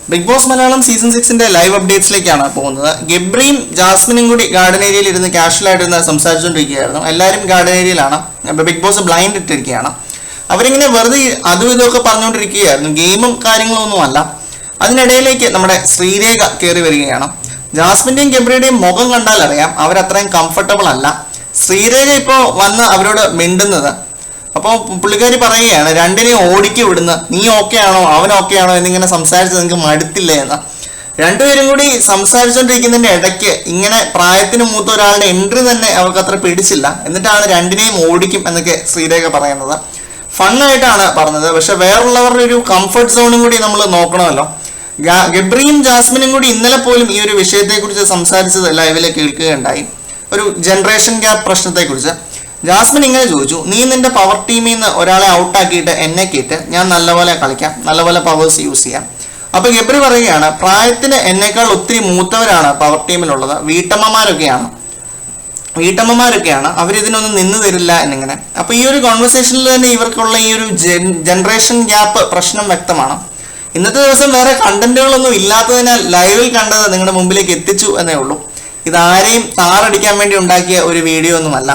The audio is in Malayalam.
Big Boss Malayalam season 6 live അപ്ഡേറ്റ്സിലേക്കാണ് പോകുന്നത്. ഗബ്രിയും ജാസ്മിനും കൂടി ഗാർഡൻ ഏരിയയിൽ ഇരുന്ന് കാഷ്വലായിട്ടിരുന്ന് സംസാരിച്ചുകൊണ്ടിരിക്കുകയായിരുന്നു. എല്ലാവരും ഗാർഡൻ ഏരിയയിലാണ്. ബിഗ് ബോസ് ബ്ലൈൻഡ് ഇട്ടിരിക്കുകയാണ്. അവരിങ്ങനെ വെറുതെ അതും ഇതൊക്കെ പറഞ്ഞുകൊണ്ടിരിക്കുകയായിരുന്നു. ഗെയിമും കാര്യങ്ങളും ഒന്നുമല്ല. അതിനിടയിലേക്ക് നമ്മുടെ ശ്രീരേഖ കയറി വരികയാണ്. ജാസ്മിന്റെയും ഗബ്രിയുടെയും മുഖം കണ്ടാൽ അറിയാം അവരത്രയും കംഫർട്ടബിൾ അല്ല. ശ്രീരേഖ ഇപ്പോൾ വന്ന് അവരോട് മിണ്ടുന്നത്. അപ്പോൾ പുള്ളിക്കാരി പറയുകയാണ്, രണ്ടിനെയും ഓടിക്ക് വിടുന്ന, നീ ഓക്കെ ആണോ അവൻ ഓക്കെ ആണോ എന്നിങ്ങനെ സംസാരിച്ച് നിങ്ങൾക്ക് മടുത്തില്ലേ എന്ന്. രണ്ടുപേരും കൂടി സംസാരിച്ചുകൊണ്ടിരിക്കുന്നതിൻ്റെ ഇടയ്ക്ക് ഇങ്ങനെ പ്രായത്തിന് മൂത്ത ഒരാളുടെ എൻട്രി തന്നെ അവർക്ക് അത്ര പിടിച്ചില്ല. എന്നിട്ടാണ് രണ്ടിനെയും ഓടിക്കും എന്നൊക്കെ ശ്രീരേഖ പറയുന്നത്. ഫണ്ണായിട്ടാണ് പറഞ്ഞത്. പക്ഷെ വേറുള്ളവരുടെ ഒരു കംഫർട്ട് സോണും കൂടി നമ്മൾ നോക്കണമല്ലോ. ഗബ്രിയും ജാസ്മിനും കൂടി ഇന്നലെ പോലും ഈ ഒരു വിഷയത്തെക്കുറിച്ച് സംസാരിച്ചത് ലൈവിൽ കേൾക്കുകയുണ്ടായി. ഒരു ജനറേഷൻ ഗ്യാപ്പ് പ്രശ്നത്തെക്കുറിച്ച്. ജാസ്മിൻ ഇങ്ങനെ ചോദിച്ചു, നീ നിന്റെ പവർ ടീമിൽ നിന്ന് ഒരാളെ ഔട്ടാക്കിയിട്ട് എന്നെ കേട്ട് ഞാൻ നല്ലപോലെ കളിക്കാം, നല്ലപോലെ പവേഴ്സ് യൂസ് ചെയ്യാം. അപ്പൊ ഗബ്രി പറയുകയാണ്, പ്രായത്തിന് എന്നേക്കാൾ ഒത്തിരി മൂത്തവരാണ് പവർ ടീമിലുള്ളത്, വീട്ടമ്മമാരൊക്കെയാണ് അവരിതിനൊന്നും നിന്ന് തരില്ല എന്നിങ്ങനെ. അപ്പൊ ഈ ഒരു കോൺവെർസേഷനിൽ തന്നെ ഇവർക്കുള്ള ഈ ഒരു ജനറേഷൻ ഗ്യാപ്പ് പ്രശ്നം വ്യക്തമാണ്. ഇന്നത്തെ ദിവസം വേറെ കണ്ടന്റുകളൊന്നും ഇല്ലാത്തതിനാൽ ലൈവിൽ കണ്ടത് നിങ്ങളുടെ മുമ്പിലേക്ക് എത്തിച്ചു എന്നേ ഉള്ളൂ. ഇതാരെയും താറടിക്കാൻ വേണ്ടി ഉണ്ടാക്കിയ ഒരു വീഡിയോ ഒന്നുമല്ല.